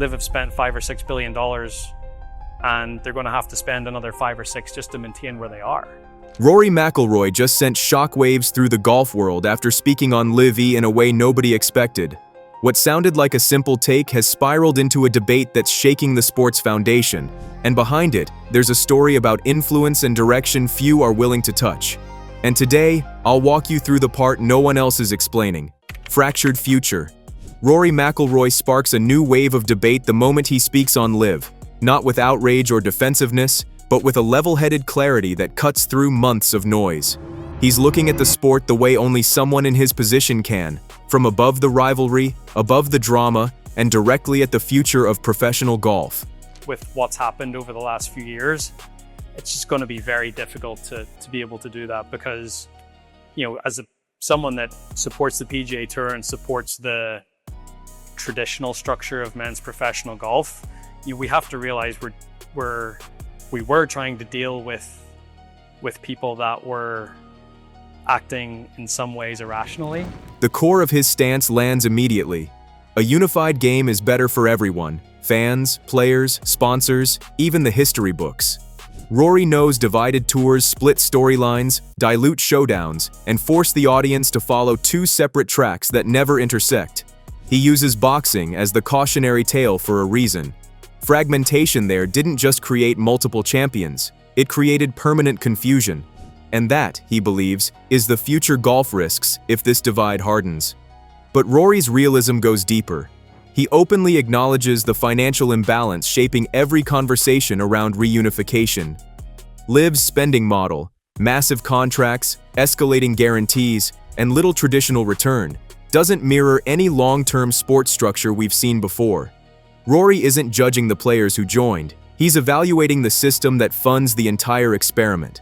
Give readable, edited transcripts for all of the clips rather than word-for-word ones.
LIV have spent $5 or $6 billion, and they're going to have to spend another 5 or 6 just to maintain where they are. Rory Mcilroy just sent shockwaves through the golf world after speaking on LIV in a way nobody expected. What sounded like a simple take has spiraled into a debate that's shaking the sport's foundation, and behind it, there's a story about influence and direction few are willing to touch. And today, I'll walk you through the part no one else is explaining. Fractured future. Rory Mcilroy sparks a new wave of debate the moment he speaks on LIV, not with outrage or defensiveness, but with a level-headed clarity that cuts through months of noise. He's looking at the sport the way only someone in his position can, from above the rivalry, above the drama, and directly at the future of professional golf. With what's happened over the last few years, it's just going to be very difficult to be able to do that because, you know, as someone that supports the PGA Tour and supports the traditional structure of men's professional golf, we have to realize we were trying to deal with people that were acting in some ways irrationally. The core of his stance lands immediately. A unified game is better for everyone: fans, players, sponsors, even the history books. Rory knows divided tours split storylines, dilute showdowns, and force the audience to follow two separate tracks that never intersect. He uses boxing as the cautionary tale for a reason. Fragmentation there didn't just create multiple champions, it created permanent confusion. And that, he believes, is the future golf risks if this divide hardens. But Rory's realism goes deeper. He openly acknowledges the financial imbalance shaping every conversation around reunification. LIV's spending model, massive contracts, escalating guarantees, and little traditional return, doesn't mirror any long-term sports structure we've seen before. Rory isn't judging the players who joined, he's evaluating the system that funds the entire experiment.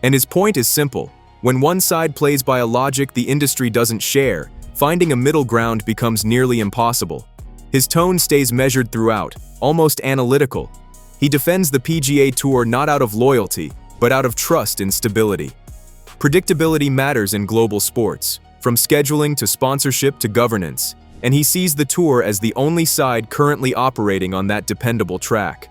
And his point is simple: when one side plays by a logic the industry doesn't share, finding a middle ground becomes nearly impossible. His tone stays measured throughout, almost analytical. He defends the PGA Tour not out of loyalty, but out of trust and stability. Predictability matters in global sports, from scheduling to sponsorship to governance, and he sees the tour as the only side currently operating on that dependable track.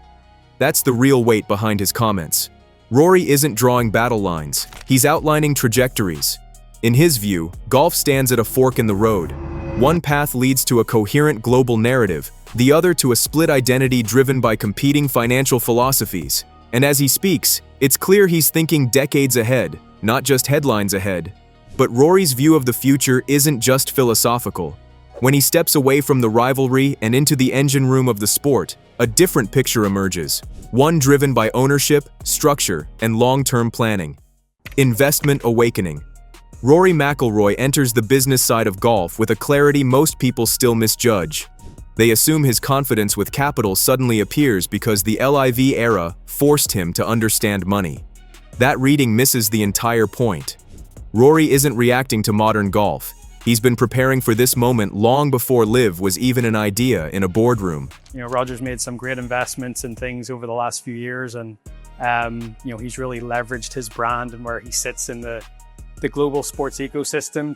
That's the real weight behind his comments. Rory isn't drawing battle lines, he's outlining trajectories. In his view, golf stands at a fork in the road. One path leads to a coherent global narrative, the other to a split identity driven by competing financial philosophies. And as he speaks, it's clear he's thinking decades ahead, not just headlines ahead. But Rory's view of the future isn't just philosophical. When he steps away from the rivalry and into the engine room of the sport, a different picture emerges, one driven by ownership, structure, and long-term planning. Investment awakening. Rory Mcilroy enters the business side of golf with a clarity most people still misjudge. They assume his confidence with capital suddenly appears because the LIV era forced him to understand money. That reading misses the entire point. Rory isn't reacting to modern golf. He's been preparing for this moment long before LIV was even an idea in a boardroom. You know, Roger's made some great investments in things over the last few years, and you know, he's really leveraged his brand and where he sits in the global sports ecosystem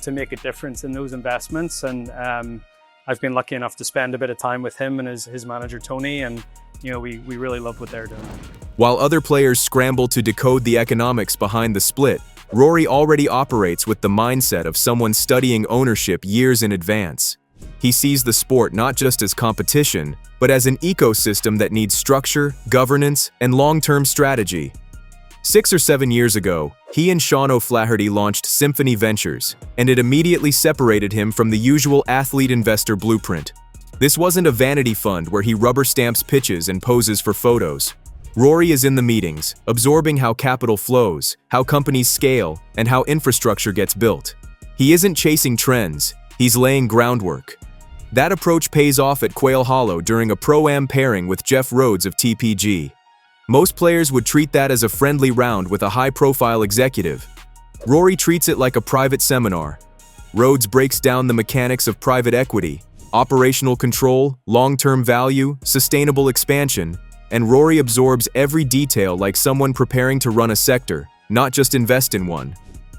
to make a difference in those investments. And I've been lucky enough to spend a bit of time with him and his manager Tony, and you know, we really love what they're doing. While other players scramble to decode the economics behind the split, Rory already operates with the mindset of someone studying ownership years in advance. He sees the sport not just as competition, but as an ecosystem that needs structure, governance, and long-term strategy. 6 or 7 years ago, he and Sean O'Flaherty launched Symphony Ventures, and it immediately separated him from the usual athlete-investor blueprint. This wasn't a vanity fund where he rubber stamps pitches and poses for photos. Rory is in the meetings, absorbing how capital flows, how companies scale, and how infrastructure gets built. He isn't chasing trends, he's laying groundwork. That approach pays off at Quail Hollow during a Pro-Am pairing with Jeff Rhodes of TPG. Most players would treat that as a friendly round with a high-profile executive. Rory treats it like a private seminar. Rhodes breaks down the mechanics of private equity, operational control, long-term value, sustainable expansion, and Rory absorbs every detail like someone preparing to run a sector, not just invest in one.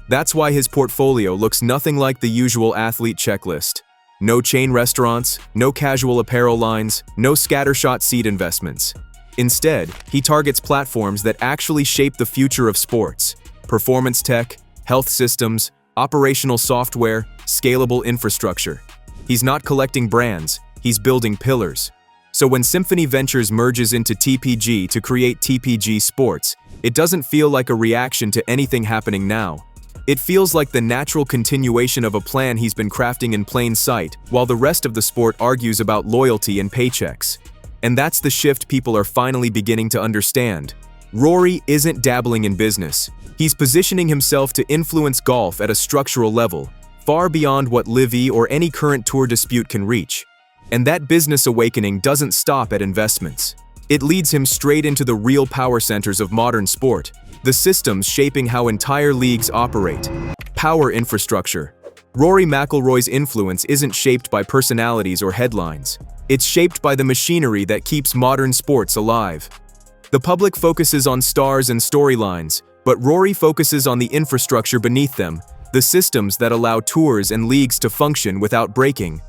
That's why his portfolio looks nothing like the usual athlete checklist. No chain restaurants, no casual apparel lines, no scattershot seed investments. Instead, he targets platforms that actually shape the future of sports: performance tech, health systems, operational software, scalable infrastructure. He's not collecting brands, he's building pillars. So when Symphony Ventures merges into TPG to create TPG Sports, it doesn't feel like a reaction to anything happening now. It feels like the natural continuation of a plan he's been crafting in plain sight, while the rest of the sport argues about loyalty and paychecks. And that's the shift people are finally beginning to understand. Rory isn't dabbling in business. He's positioning himself to influence golf at a structural level, far beyond what LIV or any current tour dispute can reach. And that business awakening doesn't stop at investments. It leads him straight into the real power centers of modern sport, the systems shaping how entire leagues operate. Power infrastructure. Rory Mcilroy's influence isn't shaped by personalities or headlines. It's shaped by the machinery that keeps modern sports alive. The public focuses on stars and storylines, but Rory focuses on the infrastructure beneath them, the systems that allow tours and leagues to function without breaking.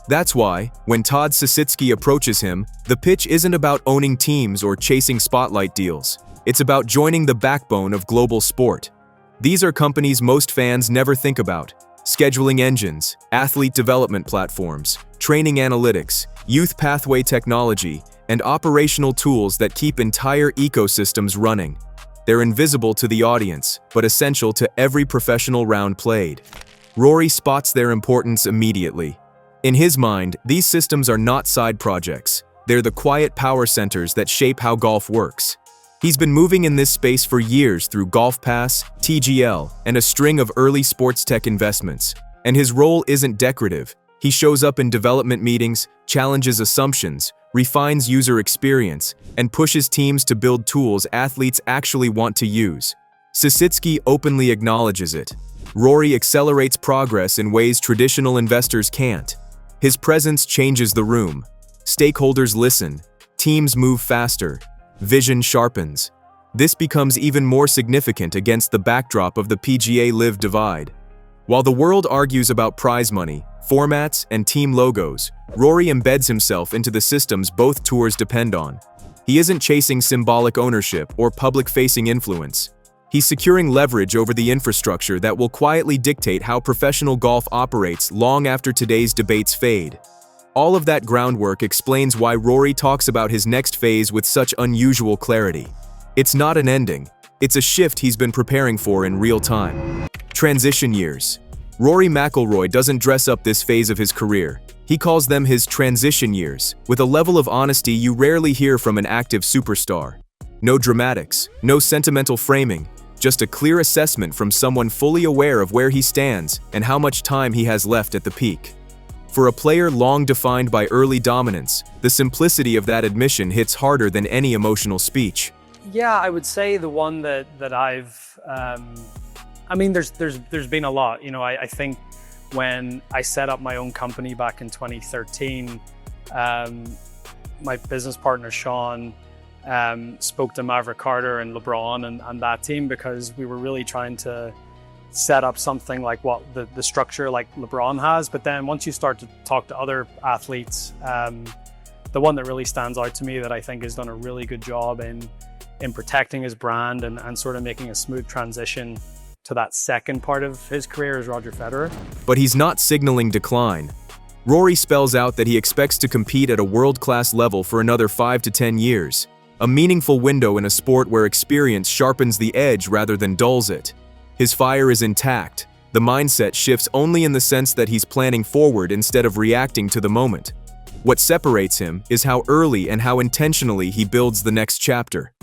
That's why, when Todd Sisitsky approaches him, the pitch isn't about owning teams or chasing spotlight deals. It's about joining the backbone of global sport. These are companies most fans never think about: scheduling engines, athlete development platforms, training analytics, youth pathway technology, and operational tools that keep entire ecosystems running. They're invisible to the audience, but essential to every professional round played. Rory spots their importance immediately. In his mind, these systems are not side projects. They're the quiet power centers that shape how golf works. He's been moving in this space for years through Golf Pass, TGL, and a string of early sports tech investments. And his role isn't decorative. He shows up in development meetings, challenges assumptions, refines user experience, and pushes teams to build tools athletes actually want to use. Sisitsky openly acknowledges it. Rory accelerates progress in ways traditional investors can't. His presence changes the room. Stakeholders listen. Teams move faster. Vision sharpens. This becomes even more significant against the backdrop of the PGA LIV divide. While the world argues about prize money, formats, and team logos, Rory embeds himself into the systems both tours depend on. He isn't chasing symbolic ownership or public-facing influence. He's securing leverage over the infrastructure that will quietly dictate how professional golf operates long after today's debates fade. All of that groundwork explains why Rory talks about his next phase with such unusual clarity. It's not an ending. It's a shift he's been preparing for in real time. Transition years. Rory Mcilroy doesn't dress up this phase of his career. He calls them his transition years, with a level of honesty you rarely hear from an active superstar. No dramatics, no sentimental framing, just a clear assessment from someone fully aware of where he stands and how much time he has left at the peak. For a player long defined by early dominance, the simplicity of that admission hits harder than any emotional speech. Yeah, I would say the one that I've, I mean, there's been a lot. You know, I think when I set up my own company back in 2013, my business partner Sean spoke to Maverick Carter and LeBron and that team, because we were really trying to set up something like what the structure like LeBron has. But then once you start to talk to other athletes, the one that really stands out to me that I think has done a really good job in protecting his brand and sort of making a smooth transition to that second part of his career is Roger Federer. But he's not signaling decline. Rory spells out that he expects to compete at a world-class level for another 5 to 10 years, a meaningful window in a sport where experience sharpens the edge rather than dulls it. His fire is intact. The mindset shifts only in the sense that he's planning forward instead of reacting to the moment. What separates him is how early and how intentionally he builds the next chapter.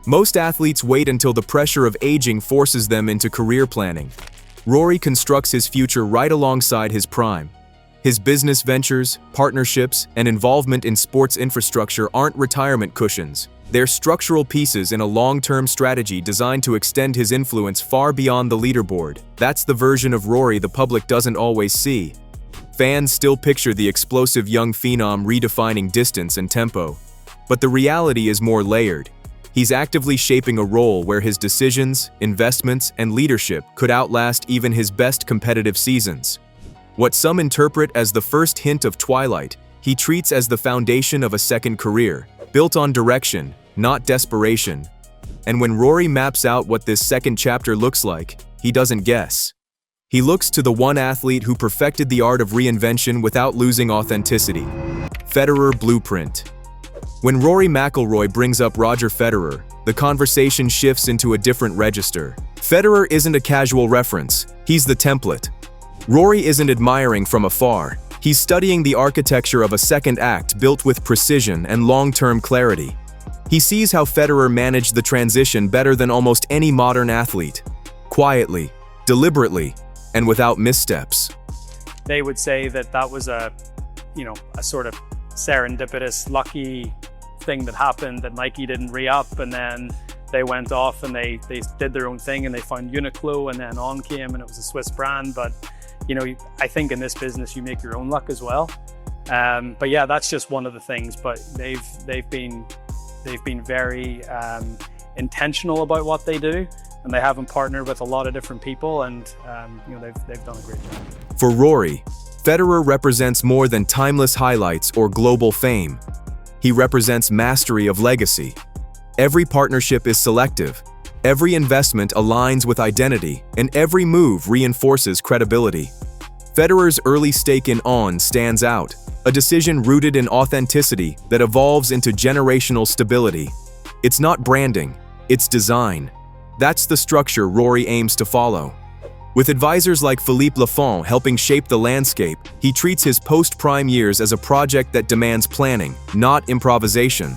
Most athletes wait until the pressure of aging forces them into career planning. Rory constructs his future right alongside his prime. His business ventures, partnerships, and involvement in sports infrastructure aren't retirement cushions. They're structural pieces in a long-term strategy designed to extend his influence far beyond the leaderboard. That's the version of Rory the public doesn't always see. Fans still picture the explosive young phenom redefining distance and tempo. But the reality is more layered. He's actively shaping a role where his decisions, investments, and leadership could outlast even his best competitive seasons. What some interpret as the first hint of twilight, he treats as the foundation of a second career, built on direction, not desperation. And when Rory maps out what this second chapter looks like, he doesn't guess. He looks to the one athlete who perfected the art of reinvention without losing authenticity. Federer Blueprint. When Rory Mcilroy brings up Roger Federer, the conversation shifts into a different register. Federer isn't a casual reference, he's the template. Rory isn't admiring from afar, he's studying the architecture of a second act built with precision and long-term clarity. He sees how Federer managed the transition better than almost any modern athlete. Quietly, deliberately, and without missteps. They would say that that was a sort of serendipitous, lucky thing that happened, that Nike didn't re-up, and then they went off and they did their own thing and they found Uniqlo, and then On came and it was a Swiss brand. But I think in this business you make your own luck as well. But yeah, that's just one of the things. But they've been very intentional about what they do, and they haven't partnered with a lot of different people, and they've done a great job. For Rory, Federer represents more than timeless highlights or global fame. He represents mastery of legacy. Every partnership is selective, every investment aligns with identity, and every move reinforces credibility. Federer's early stake in On stands out, a decision rooted in authenticity that evolves into generational stability. It's not branding, it's design. That's the structure Rory aims to follow. With advisors like Philippe Lafont helping shape the landscape, he treats his post-prime years as a project that demands planning, not improvisation.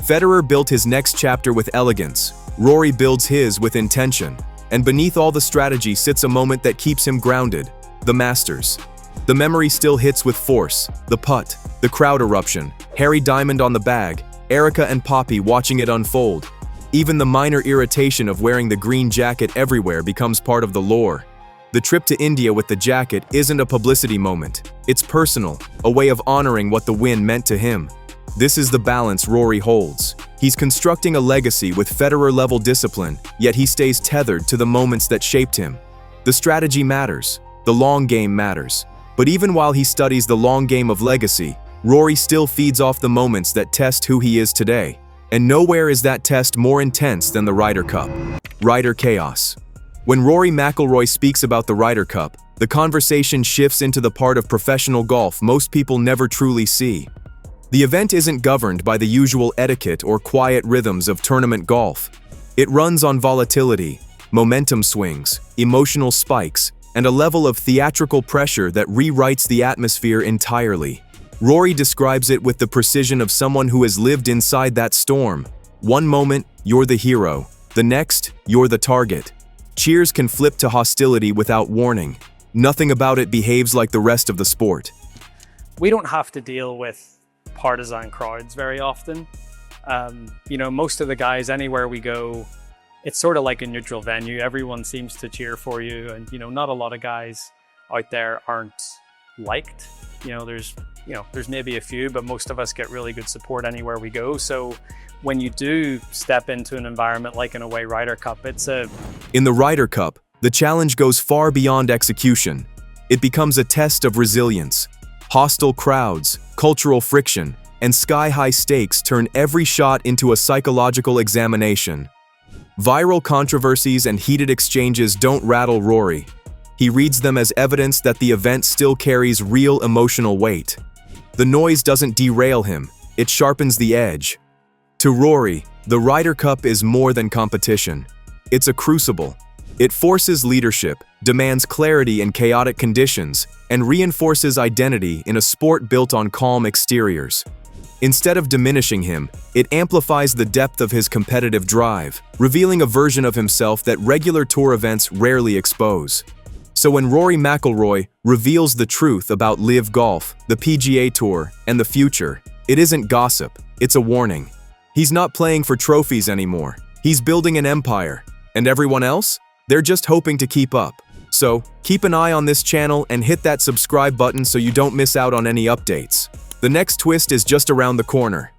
Federer built his next chapter with elegance, Rory builds his with intention, and beneath all the strategy sits a moment that keeps him grounded, the Masters. The memory still hits with force, the putt, the crowd eruption, Harry Diamond on the bag, Erica and Poppy watching it unfold. Even the minor irritation of wearing the green jacket everywhere becomes part of the lore. The trip to India with the jacket isn't a publicity moment, it's personal, a way of honoring what the win meant to him. This is the balance Rory holds. He's constructing a legacy with Federer-level discipline, yet he stays tethered to the moments that shaped him. The strategy matters, the long game matters. But even while he studies the long game of legacy, Rory still feeds off the moments that test who he is today. And nowhere is that test more intense than the Ryder Cup. Ryder Chaos. When Rory Mcilroy speaks about the Ryder Cup, the conversation shifts into the part of professional golf most people never truly see. The event isn't governed by the usual etiquette or quiet rhythms of tournament golf. It runs on volatility, momentum swings, emotional spikes, and a level of theatrical pressure that rewrites the atmosphere entirely. Rory describes it with the precision of someone who has lived inside that storm. One moment, you're the hero. The next, you're the target. Cheers can flip to hostility without warning. Nothing about it behaves like the rest of the sport. We don't have to deal with partisan crowds very often. Most of the guys, anywhere we go, it's sort of like a neutral venue. Everyone seems to cheer for you, and not a lot of guys out there aren't liked. There's maybe a few, but most of us get really good support anywhere we go. So when you do step into an environment like an away Ryder Cup, In the Ryder Cup, the challenge goes far beyond execution. It becomes a test of resilience. Hostile crowds, cultural friction, and sky-high stakes turn every shot into a psychological examination. Viral controversies and heated exchanges don't rattle Rory. He reads them as evidence that the event still carries real emotional weight. The noise doesn't derail him, it sharpens the edge. To Rory, the Ryder Cup is more than competition. It's a crucible. It forces leadership, demands clarity in chaotic conditions, and reinforces identity in a sport built on calm exteriors. Instead of diminishing him, it amplifies the depth of his competitive drive, revealing a version of himself that regular tour events rarely expose. So when Rory Mcilroy reveals the truth about LIV Golf, the PGA Tour, and the future, it isn't gossip, it's a warning. He's not playing for trophies anymore. He's building an empire. And everyone else? They're just hoping to keep up. So, keep an eye on this channel and hit that subscribe button so you don't miss out on any updates. The next twist is just around the corner.